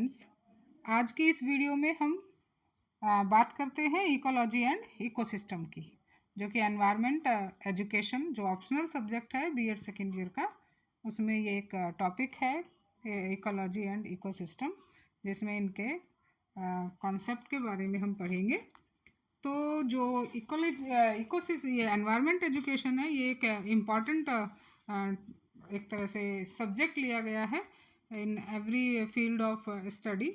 Friends, आज की इस वीडियो में हम बात करते हैं इकोलॉजी एंड इकोसिस्टम की, जो कि एनवायरनमेंट एजुकेशन जो ऑप्शनल सब्जेक्ट है बीएड सेकेंड ईयर का, उसमें ये एक टॉपिक है इकोलॉजी एंड इकोसिस्टम, जिसमें इनके कॉन्सेप्ट के बारे में हम पढ़ेंगे। तो जो ये एनवायरनमेंट एजुकेशन है, ये एक इम्पॉर्टेंट एक तरह से सब्जेक्ट लिया गया है in every field of study.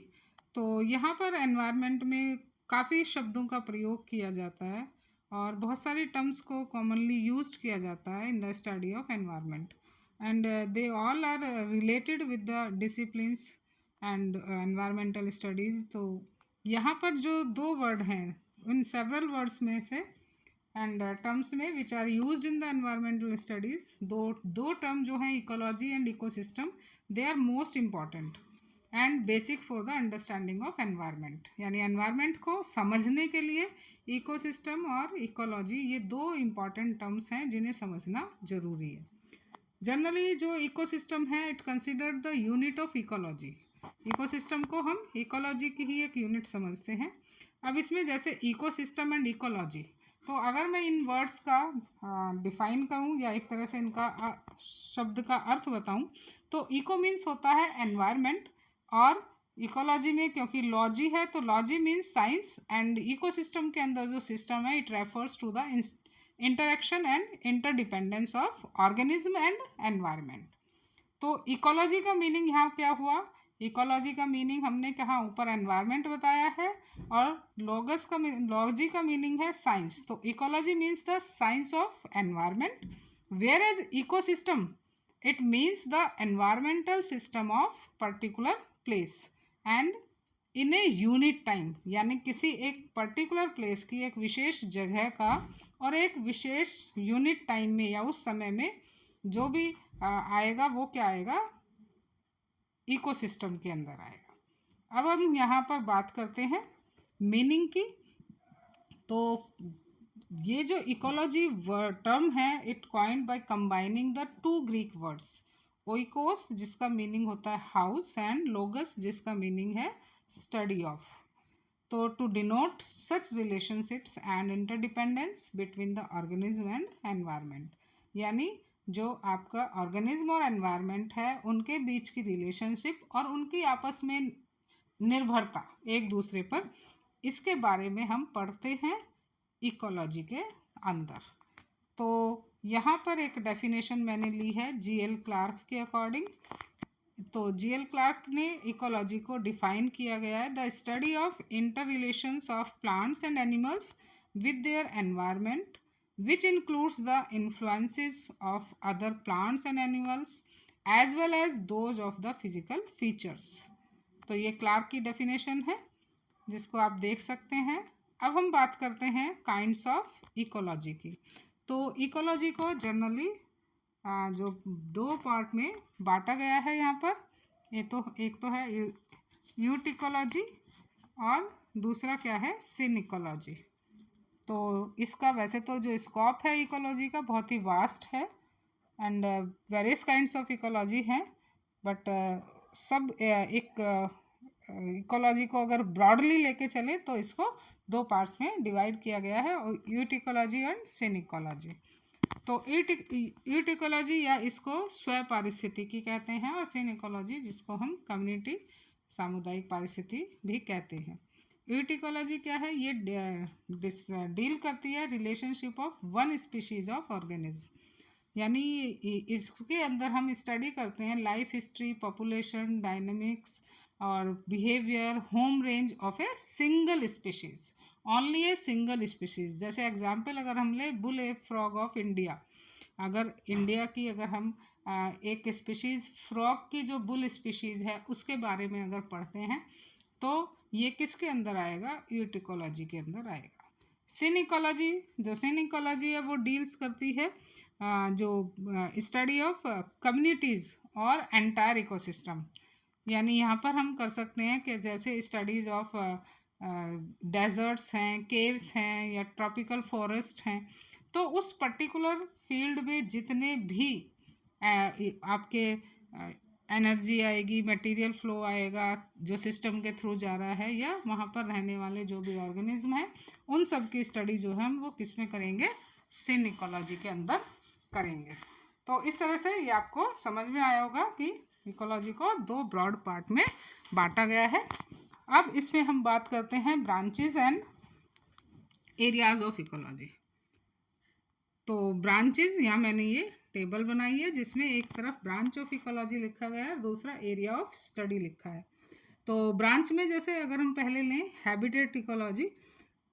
तो यहाँ पर एनवायरनमेंट में काफ़ी शब्दों का प्रयोग किया जाता है और बहुत सारी टर्म्स को कॉमनली यूज्ड किया जाता है in the study of environment, and they all are related with the disciplines and environmental studies. तो यहाँ पर जो दो वर्ड हैं उन सेवरल वर्ड्स में से एंड टर्म्स में which are used in the environmental studies, दो टर्म जो हैं ecology and ecosystem, they are most important and basic for the understanding of environment. यानी एनवायरनमेंट को समझने के लिए इकोसिस्टम और इकोलॉजी ये दो इम्पॉर्टेंट टर्म्स हैं जिन्हें समझना जरूरी है। जनरली जो इकोसिस्टम है it considered the unit of ecology. Ecosystem को हम इकोलॉजी की ही एक यूनिट समझते हैं। अब इसमें जैसे इकोसिस्टम एंड इकोलॉजी, तो अगर मैं इन वर्ड्स का डिफाइन करूं या एक तरह से इनका शब्द का अर्थ बताऊं, तो इको मीन्स होता है एनवायरनमेंट, और इकोलॉजी में क्योंकि लॉजी है तो logy means science, and ecosystem के अंदर जो सिस्टम है it refers to the interaction and interdependence of organism and environment. तो इकोलॉजी का मीनिंग यहाँ क्या हुआ? इकोलॉजी का मीनिंग हमने कहा ऊपर एनवायरनमेंट बताया है, और लॉजी का मीनिंग है साइंस। तो ecology means the science of environment, whereas ecosystem it means the environmental system of particular place and in a unit time. यानी किसी एक पर्टिकुलर प्लेस की एक विशेष जगह का और एक विशेष यूनिट टाइम में या उस समय में जो भी आएगा वो क्या आएगा? इकोसिस्टम के अंदर आएगा। अब हम यहाँ पर बात करते हैं मीनिंग की। तो ये जो इकोलॉजी टर्म है it coined by combining the two Greek words, oikos जिसका मीनिंग होता है हाउस एंड लोगस जिसका मीनिंग है स्टडी ऑफ। तो to denote such relationships and interdependence between the organism and environment, यानी जो आपका ऑर्गेनिज्म और एनवायरनमेंट है उनके बीच की रिलेशनशिप और उनकी आपस में निर्भरता एक दूसरे पर, इसके बारे में हम पढ़ते हैं इकोलॉजी के अंदर। तो यहाँ पर एक डेफिनेशन मैंने ली है जीएल क्लार्क के अकॉर्डिंग। तो जीएल क्लार्क ने इकोलॉजी को डिफाइन किया गया है the study of inter relations of plants and animals with their environment which includes the influences of other plants and animals as well as those of the physical features। तो ये Clark की definition है जिसको आप देख सकते हैं। अब हम बात करते हैं काइंड्स ऑफ इकोलॉजी की। तो इकोलॉजी को जनरली जो दो पार्ट में बांटा गया है यहाँ पर, एक तो है यूटिकोलॉजी और दूसरा क्या है? सिनिकोलॉजी। तो इसका वैसे तो जो स्कोप है इकोलॉजी का बहुत ही वास्ट है and various kinds of ecology हैं, बट सब एक इकोलॉजी को अगर ब्रॉडली लेके चले तो इसको दो पार्ट्स में डिवाइड किया गया है, यूटिकोलॉजी एंड सिनिकोलॉजी। तो यूटिकोलॉजी या इसको स्व पारिस्थितिकी कहते हैं, और सिनिकोलॉजी जिसको हम कम्युनिटी सामुदायिक पारिस्थिति भी कहते हैं। यूटिकोलॉजी क्या है? ये डील करती है relationship of one species of organism, यानी इसके अंदर हम स्टडी करते हैं लाइफ हिस्ट्री, पॉपुलेशन डायनेमिक्स और behaviour, home range of a single species, only a single species. जैसे एग्जांपल अगर हम ले bull A frog of India, अगर इंडिया की अगर हम एक स्पीशीज़ फ्रॉग की जो बुल स्पीशीज़ है उसके बारे में अगर पढ़ते हैं तो ये किसके अंदर आएगा? यूटिकोलॉजी के अंदर आएगा। सिनिकोलॉजी, जो सिनिकोलॉजी है वो डील्स करती है जो स्टडी ऑफ कम्युनिटीज़ और एंटायर इकोसिस्टम। यानी यहाँ पर हम कर सकते हैं कि जैसे स्टडीज़ ऑफ डेजर्ट्स हैं, केव्स हैं या ट्रॉपिकल फॉरेस्ट हैं, तो उस पर्टिकुलर फील्ड में जितने भी आपके एनर्जी आएगी, मटेरियल फ्लो आएगा जो सिस्टम के थ्रू जा रहा है, या वहाँ पर रहने वाले जो भी ऑर्गेनिज्म हैं उन सब की स्टडी जो है हम वो किस में करेंगे, सिन इकोलॉजी के अंदर करेंगे। तो इस तरह से ये आपको समझ में आया होगा कि इकोलॉजी को दो ब्रॉड पार्ट में बांटा गया है। अब इसमें हम बात करते हैं branches and areas of ecology. तो ब्रांचेस, यहाँ मैंने ये टेबल बनाई है जिसमें एक तरफ ब्रांच ऑफ इकोलॉजी लिखा गया है और दूसरा एरिया ऑफ स्टडी लिखा है। तो ब्रांच में जैसे अगर हम पहले लें हैबिटेट इकोलॉजी,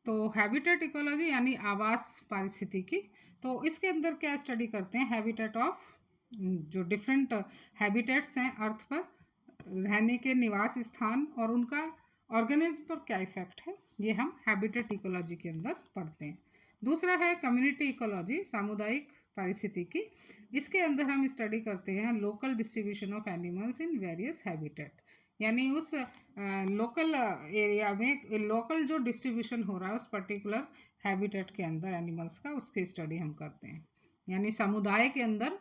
तो हैबिटेट इकोलॉजी यानी आवास पारिस्थितिकी, तो इसके अंदर क्या स्टडी करते हैं, हैबिटेट ऑफ जो डिफरेंट हैबिटेट्स हैं अर्थ पर, रहने के निवास स्थान और उनका ऑर्गेनिज्म पर क्या इफेक्ट है, ये हम हैबिटेट इकोलॉजी के अंदर पढ़ते हैं। दूसरा है कम्युनिटी इकोलॉजी, सामुदायिक पारिस्थितिकी। इसके अंदर हम स्टडी करते हैं local distribution of animals in various habitat, यानी उस लोकल एरिया में लोकल जो डिस्ट्रीब्यूशन हो रहा है उस पर्टिकुलर हैबिटेट के अंदर एनिमल्स का, उसकी स्टडी हम करते हैं। यानी समुदाय के अंदर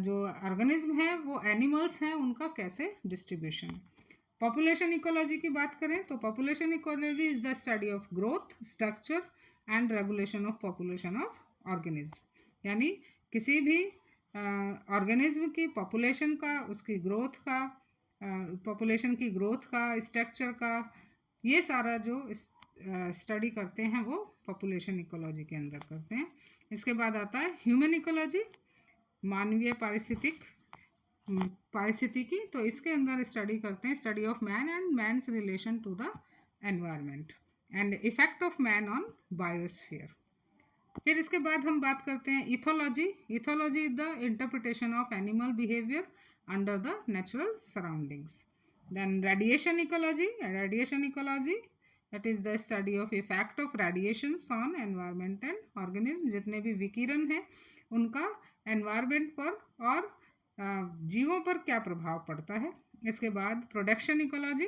जो ऑर्गेनिज्म है वो एनिमल्स हैं उनका कैसे डिस्ट्रीब्यूशन। पॉपुलेशन इकोलॉजी की बात करें तो population ecology is the study of growth, structure and regulation of population of organism, यानी किसी भी ऑर्गेनिज्म की पॉपुलेशन का, उसकी ग्रोथ का, पॉपुलेशन की ग्रोथ का, स्ट्रक्चर का, ये सारा जो स्टडी करते हैं वो पॉपुलेशन इकोलॉजी के अंदर करते हैं। इसके बाद आता है ह्यूमन इकोलॉजी, मानवीय पारिस्थितिकी। तो इसके अंदर स्टडी करते हैं study of man and man's relation to the environment and effect of man on biosphere. फिर इसके बाद हम बात करते हैं ethology. Ethology is the interpretation of animal behaviour under the natural surroundings. Then radiation ecology, radiation ecology that is the study of effect of radiations on environment and organism, जितने भी विकिरण हैं उनका एनवायरनमेंट पर और जीवों पर क्या प्रभाव पड़ता है। इसके बाद प्रोडक्शन इकोलॉजी,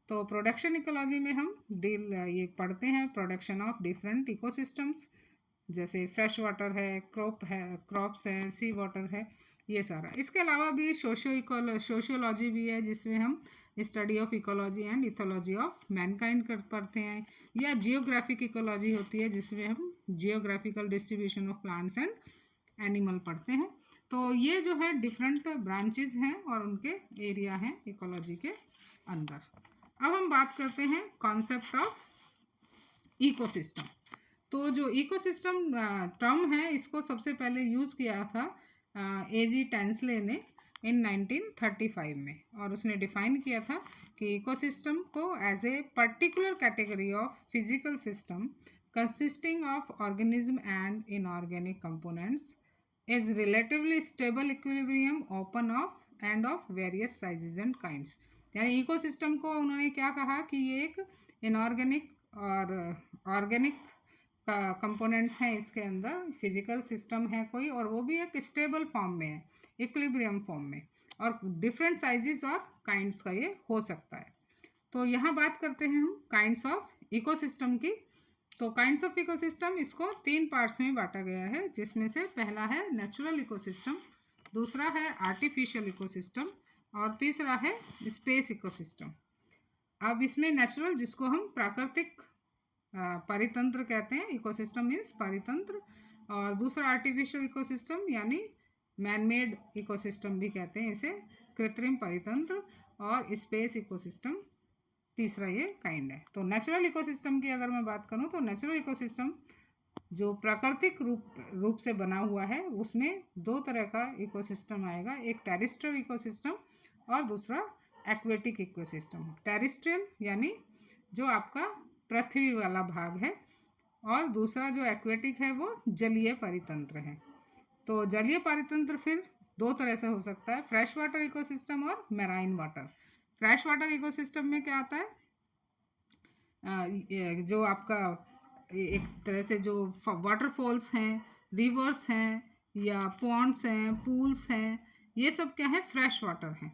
तो प्रोडक्शन इकोलॉजी में हम ये पढ़ते हैं प्रोडक्शन ऑफ डिफरेंट इकोसिस्टम्स, जैसे फ्रेश वाटर है, क्रॉप्स हैं, सी वाटर है, ये सारा। इसके अलावा भी सोशियोलॉजी भी है जिसमें हम study of ecology and ethology of Mankind कर पढ़ते हैं, या जियोग्राफिक इकोलॉजी होती है जिसमें हम geographical distribution of plants and animal पढ़ते हैं। तो ये जो है डिफरेंट ब्रांचेस हैं और उनके एरिया हैं इकोलॉजी के अंदर। अब हम बात करते हैं कॉन्सेप्ट ऑफ इकोसिस्टम। तो जो इकोसिस्टम टर्म है इसको सबसे पहले यूज़ किया था A.G. टेंसले ने इन 1935 में, और उसने डिफाइन किया था कि इकोसिस्टम को as a particular category of physical system consisting of organism and inorganic components is relatively stable equilibrium open of and of various sizes and kinds. यानी इकोसिस्टम को उन्होंने क्या कहा कि ये एक इनऑर्गेनिक और ऑर्गेनिक कंपोनेंट्स हैं इसके अंदर, फिजिकल सिस्टम है कोई, और वो भी एक स्टेबल फॉर्म में है, इक्विलिब्रियम फॉर्म में, और डिफरेंट साइजेस और काइंड्स का ये हो सकता है। तो यहाँ बात करते हैं हम काइंड्स ऑफ इकोसिस्टम की। तो काइंड्स ऑफ इकोसिस्टम इसको 3 पार्ट्स में बांटा गया है, जिसमें से पहला है नेचुरल इकोसिस्टम, दूसरा है आर्टिफिशियल इकोसिस्टम और तीसरा है स्पेस इकोसिस्टम। अब इसमें नेचुरल, जिसको हम प्राकृतिक परितंत्र कहते हैं, इकोसिस्टम मीन्स परितंत्र, और दूसरा आर्टिफिशियल इकोसिस्टम यानी मैनमेड इकोसिस्टम भी कहते हैं इसे, कृत्रिम परितंत्र, और स्पेस इकोसिस्टम तीसरा ये काइंड है। तो नेचुरल इकोसिस्टम की अगर मैं बात करूं तो नेचुरल इकोसिस्टम जो प्राकृतिक रूप से बना हुआ है उसमें 2 तरह का इकोसिस्टम आएगा, एक टेरेस्ट्रियल इकोसिस्टम और दूसरा एक्वेटिक इकोसिस्टम। टेरेस्ट्रियल यानी जो आपका पृथ्वी वाला भाग है, और दूसरा जो एक्वेटिक है वो जलीय परितंत्र है। तो जलीय परितंत्र फिर 2 तरह से हो सकता है, फ्रेश वाटर इकोसिस्टम और marine water. Fresh water ecosystem में क्या आता है, जो आपका एक तरह से जो वाटरफॉल्स हैं, रिवर्स हैं, या पॉन्ड्स हैं, पूल्स हैं, ये सब क्या है, फ्रेश वाटर हैं।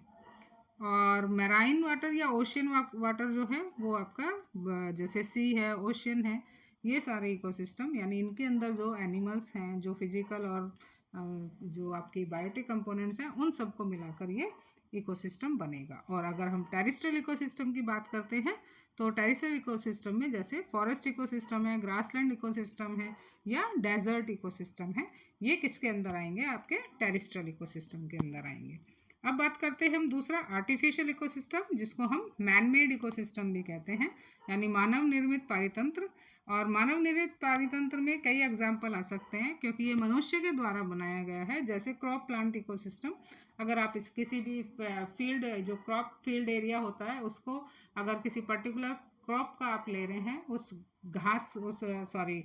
और मैराइन वाटर या ओशियन वाटर जो है वो आपका जैसे सी है, ओशियन है, ये सारे इकोसिस्टम, यानी इनके अंदर जो एनिमल्स हैं, जो फिजिकल और जो आपकी बायोटिक कंपोनेंट्स हैं, उन सबको मिलाकर ये इकोसिस्टम बनेगा। और अगर हम टेरेस्ट्रियल इकोसिस्टम की बात करते हैं तो टेरेस्ट्रियल इकोसिस्टम में जैसे फॉरेस्ट इकोसिस्टम है, ग्रासलैंड इकोसिस्टम है या डेजर्ट इकोसिस्टम है, ये किसके अंदर आएंगे? आपके टेरेस्ट्रियल इकोसिस्टम के अंदर आएंगे। अब बात करते हैं हम दूसरा आर्टिफिशियल इकोसिस्टम, जिसको हम मैन मेड इकोसिस्टम भी कहते हैं, यानी मानव निर्मित पारितंत्र। और मानव निर्मित पारितंत्र में कई एग्जाम्पल आ सकते हैं क्योंकि ये मनुष्य के द्वारा बनाया गया है, जैसे क्रॉप प्लांट इकोसिस्टम। अगर आप इस किसी भी फील्ड, जो क्रॉप फील्ड एरिया होता है, उसको अगर किसी पर्टिकुलर क्रॉप का आप ले रहे हैं उस घास, उस सॉरी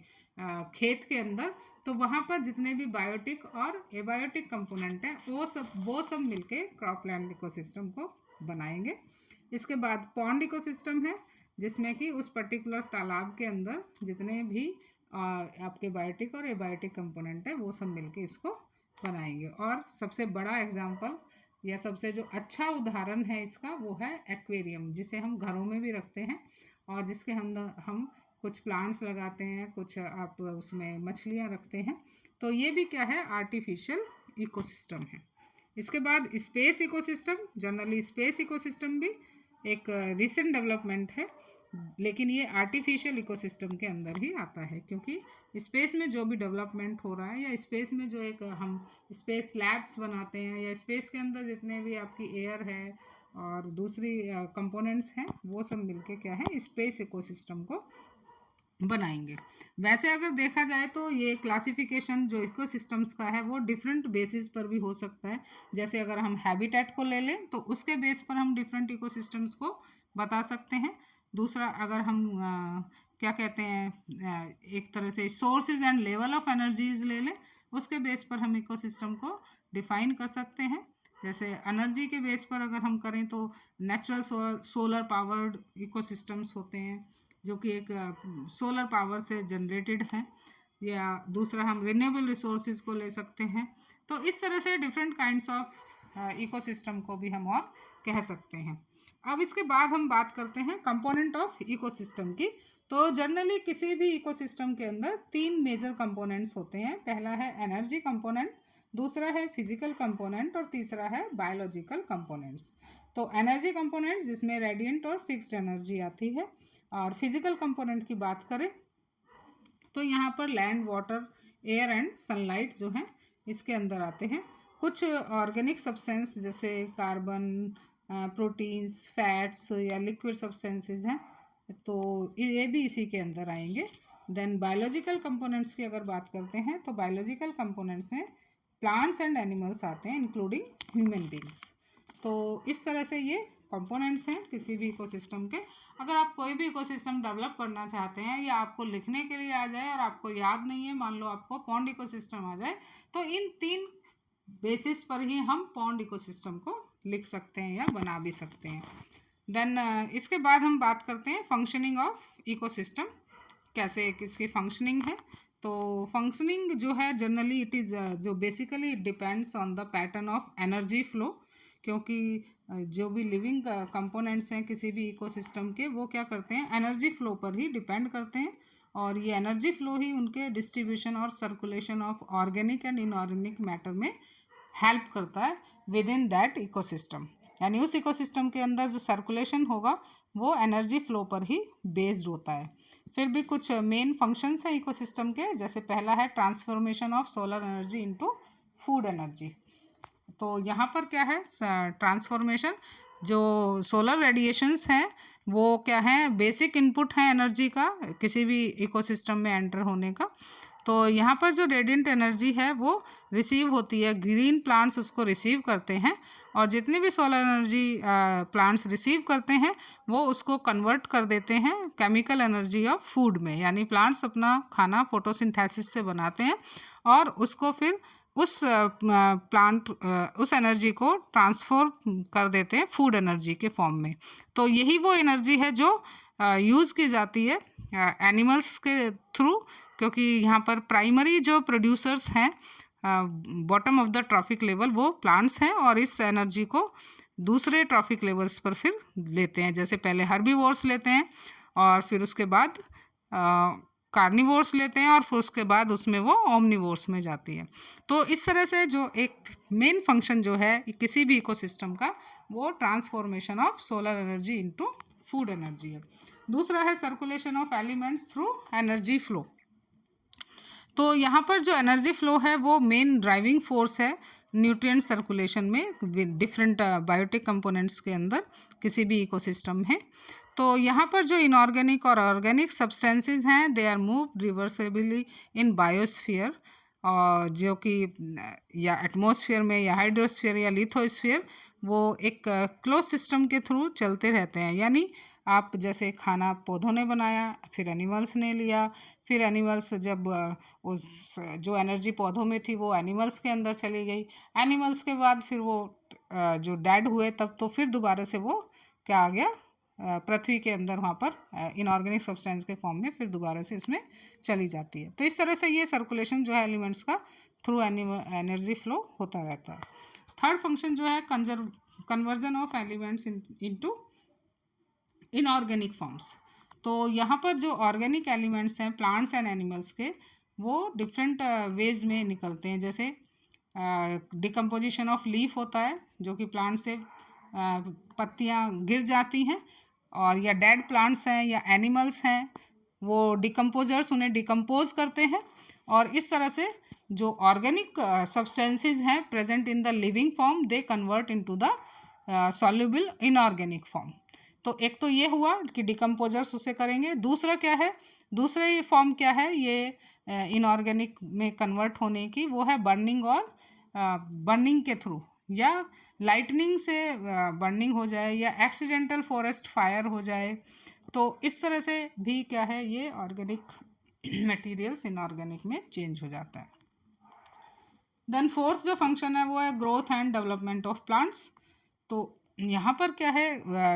खेत के अंदर, तो वहाँ पर जितने भी बायोटिक और एबायोटिक कंपोनेंट हैं वो सब मिलके क्रॉप लैंड इकोसिस्टम को बनाएंगे। इसके बाद पॉन्ड इकोसिस्टम है, जिसमें कि उस पर्टिकुलर तालाब के अंदर जितने भी आपके बायोटिक और एबायोटिक कंपोनेंट है वो सब मिलके इसको बनाएंगे। और सबसे बड़ा एग्जाम्पल या सबसे जो अच्छा उदाहरण है इसका वो है एक्वेरियम, जिसे हम घरों में भी रखते हैं और जिसके अंदर हम कुछ प्लांट्स लगाते हैं, कुछ आप उसमें मछलियाँ रखते हैं। तो ये भी क्या है? आर्टिफिशियल इकोसिस्टम है। इसके बाद space ecosystem, generally space ecosystem भी एक रिसेंट डेवलपमेंट है, लेकिन ये आर्टिफिशियल इकोसिस्टम के अंदर ही आता है, क्योंकि स्पेस में जो भी डेवलपमेंट हो रहा है या स्पेस में जो एक हम स्पेस लैब्स बनाते हैं या स्पेस के अंदर जितने भी आपकी एयर है और दूसरी कंपोनेंट्स हैं, वो सब मिलके क्या है? स्पेस इकोसिस्टम को बनाएंगे। वैसे अगर देखा जाए तो ये क्लासिफिकेशन जो इकोसिस्टम्स का है वो डिफरेंट बेसिस पर भी हो सकता है। जैसे अगर हम हैबिटेट को ले लें तो उसके बेस पर हम डिफरेंट इकोसिस्टम्स को बता सकते हैं। दूसरा, अगर हम क्या कहते हैं, एक तरह से sources and level of energies ले लें, उसके बेस पर हम इकोसिस्टम को डिफाइन कर सकते हैं। जैसे एनर्जी के बेस पर अगर हम करें तो नेचुरल सोलर पावर्ड इकोसिस्टम्स होते हैं, जो कि एक सोलर पावर से जनरेटेड है, या दूसरा हम रिन्यूएबल रिसोर्सेज को ले सकते हैं। तो इस तरह से डिफरेंट काइंड्स ऑफ इकोसिस्टम को भी हम और कह सकते हैं। अब इसके बाद हम बात करते हैं कंपोनेंट ऑफ इकोसिस्टम की। तो जनरली किसी भी इकोसिस्टम के अंदर 3 मेजर कंपोनेंट्स होते हैं। पहला है एनर्जी कंपोनेंट, दूसरा है फिजिकल कंपोनेंट और तीसरा है बायोलॉजिकल कंपोनेंट्स। तो एनर्जी कंपोनेंट्स जिसमें रेडिएंट और फिक्स्ड एनर्जी आती है, और फिजिकल कंपोनेंट की बात करें तो यहाँ पर land, water, air and sunlight जो हैं इसके अंदर आते हैं। कुछ ऑर्गेनिक सब्सटेंस जैसे कार्बन, प्रोटीन्स, फैट्स या लिक्विड सब्सटेंसेस हैं, तो ये भी इसी के अंदर आएंगे। देन बायोलॉजिकल कंपोनेंट्स की अगर बात करते हैं तो बायोलॉजिकल कंपोनेंट्स में प्लांट्स एंड एनिमल्स आते हैं, इंक्लूडिंग ह्यूमन बींग्स। तो इस तरह से ये कंपोनेंट्स हैं किसी भी इकोसिस्टम के। अगर आप कोई भी इकोसिस्टम डेवलप करना चाहते हैं या आपको लिखने के लिए आ जाए और आपको याद नहीं है, मान लो आपको पॉन्ड इकोसिस्टम आ जाए, तो इन 3 बेसिस पर ही हम पॉन्ड इकोसिस्टम को लिख सकते हैं या बना भी सकते हैं। देन इसके बाद हम बात करते हैं फंक्शनिंग ऑफ इकोसिस्टम, कैसे किसकी फंक्शनिंग है। तो फंक्शनिंग जो है जनरली इट इज़ जो basically it depends on the pattern of energy flow, क्योंकि जो भी लिविंग कंपोनेंट्स हैं किसी भी इकोसिस्टम के, वो क्या करते हैं? एनर्जी फ्लो पर ही डिपेंड करते हैं, और ये एनर्जी फ्लो ही उनके डिस्ट्रीब्यूशन और circulation of organic and inorganic matter में हेल्प करता है विद इन दैट इकोसिस्टम। यानी उस इकोसिस्टम के अंदर जो सर्कुलेशन होगा वो एनर्जी फ्लो पर ही बेस्ड होता है। फिर भी कुछ मेन फंक्शंस हैं इकोसिस्टम के, जैसे पहला है transformation of solar energy into food energy. तो यहाँ पर क्या है? ट्रांसफॉर्मेशन, जो सोलर रेडिएशंस हैं वो क्या है? बेसिक इनपुट है एनर्जी का किसी भी इकोसिस्टम में एंटर होने का। तो यहाँ पर जो रेडिएंट एनर्जी है वो रिसीव होती है, ग्रीन प्लांट्स उसको रिसीव करते हैं, और जितनी भी सोलर एनर्जी प्लांट्स रिसीव करते हैं वो उसको कन्वर्ट कर देते हैं केमिकल एनर्जी ऑफ फूड में। यानी प्लांट्स अपना खाना फोटोसिंथेसिस से बनाते हैं और उसको फिर उस प्लांट उस एनर्जी को ट्रांसफर कर देते हैं फूड एनर्जी के फॉर्म में। तो यही वो एनर्जी है जो यूज़ की जाती है एनिमल्स के थ्रू, क्योंकि यहाँ पर प्राइमरी जो प्रोड्यूसर्स हैं bottom of the trophic level वो प्लांट्स हैं, और इस एनर्जी को दूसरे ट्रॉफिक लेवल्स पर फिर लेते हैं। जैसे पहले हर्बीवोर्स लेते हैं और फिर उसके बाद कार्निवोर्स लेते हैं और फिर उसके बाद उसमें वो ओमनिवोर्स में जाती है। तो इस तरह से जो एक मेन फंक्शन जो है किसी भी इकोसिस्टम का वो transformation of solar energy into food energy है। दूसरा है circulation of elements through energy flow. तो यहाँ पर जो एनर्जी फ्लो है वो मेन ड्राइविंग फोर्स है न्यूट्रिएंट सर्कुलेशन में विद डिफरेंट बायोटिक कंपोनेंट्स के अंदर किसी भी इकोसिस्टम है। तो यहाँ पर जो इनऑर्गेनिक और ऑर्गेनिक सब्सटेंसेस हैं they are moved reversibly in biosphere, और जो कि या एटमॉस्फेयर में या हाइड्रोस्फीयर या लिथोस्फीयर वो एक क्लोज सिस्टम के थ्रू चलते रहते हैं। यानी आप जैसे खाना पौधों ने बनाया, फिर एनिमल्स ने लिया, फिर एनिमल्स जब उस जो एनर्जी पौधों में थी वो एनिमल्स के अंदर चली गई, एनिमल्स के बाद फिर वो जो डेड हुए तब तो फिर दोबारा से वो क्या आ गया पृथ्वी के अंदर, वहाँ पर इनऑर्गेनिक सब्सटेंस के फॉर्म में फिर दोबारा से इसमें चली जाती है। तो इस तरह से ये सर्कुलेशन जो है एलिमेंट्स का थ्रू एनर्जी फ्लो होता रहता है। थर्ड फंक्शन जो है conversion of elements into inorganic forms. तो यहाँ पर जो ऑर्गेनिक एलिमेंट्स हैं प्लांट्स एंड एनिमल्स के वो डिफरेंट वेज में निकलते हैं। जैसे डिकम्पोजिशन ऑफ लीफ होता है, जो कि प्लांट से पत्तियाँ गिर जाती हैं, और या डेड प्लांट्स हैं या एनिमल्स हैं वो डिकम्पोजर्स उन्हें डिकम्पोज करते हैं, और इस तरह से जो ऑर्गेनिक सब्सटेंसेस हैं present in the living form they convert into the soluble inorganic form. तो एक तो ये हुआ कि डिकम्पोजर्स उसे करेंगे। दूसरा क्या है, दूसरा ये फॉर्म क्या है ये इनऑर्गेनिक में कन्वर्ट होने की, वो है बर्निंग, और बर्निंग के थ्रू या लाइटनिंग से बर्निंग हो जाए या एक्सीडेंटल फॉरेस्ट फायर हो जाए, तो इस तरह से भी क्या है ये ऑर्गेनिक मटेरियल्स इनऑर्गेनिक में चेंज हो जाता है। देन फोर्थ जो फंक्शन है वो है growth and development of plants. तो यहाँ पर क्या है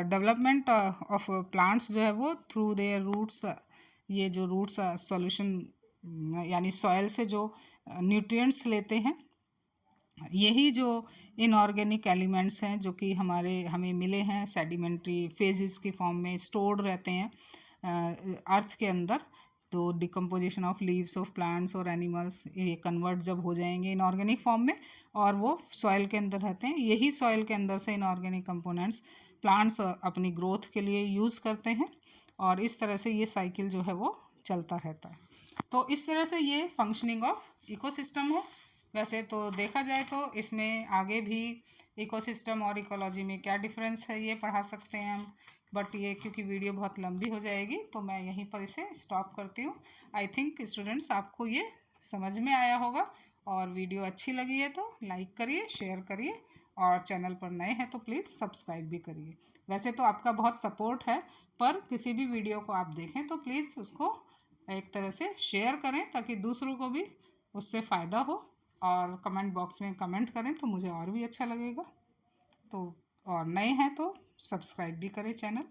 डेवलपमेंट ऑफ प्लांट्स जो है वो थ्रू देयर रूट्स, ये जो रूट्स सॉल्यूशन यानी सॉइल से जो न्यूट्रिएंट्स लेते हैं, यही जो इनऑर्गेनिक एलिमेंट्स हैं जो कि हमें मिले हैं सेडिमेंट्री फेजेस की फॉर्म में स्टोर्ड रहते हैं अर्थ के अंदर। तो decomposition of leaves of plants और एनिमल्स ये कन्वर्ट जब हो जाएंगे इनऑर्गेनिक फॉर्म में और वो सॉइल के अंदर रहते हैं, यही सॉइल के अंदर से इनऑर्गेनिक कंपोनेंट्स प्लांट्स अपनी ग्रोथ के लिए यूज़ करते हैं, और इस तरह से ये साइकिल जो है वो चलता रहता है। तो इस तरह से ये फंक्शनिंग ऑफ इकोसिस्टम है। वैसे तो देखा जाए तो इसमें आगे भी इकोसिस्टम और इकोलॉजी में क्या डिफरेंस है ये पढ़ा सकते हैं हम, बट ये क्योंकि वीडियो बहुत लंबी हो जाएगी तो मैं यहीं पर इसे स्टॉप करती हूँ। आई थिंक स्टूडेंट्स आपको ये समझ में आया होगा, और वीडियो अच्छी लगी है तो लाइक करिए, शेयर करिए, और चैनल पर नए हैं तो प्लीज़ सब्सक्राइब भी करिए। वैसे तो आपका बहुत सपोर्ट है, पर किसी भी वीडियो को आप देखें तो प्लीज़ उसको एक तरह से शेयर करें ताकि दूसरों को भी उससे फ़ायदा हो, और कमेंट बॉक्स में कमेंट करें तो मुझे और भी अच्छा लगेगा। तो और नए हैं तो सब्सक्राइब भी करें चैनल।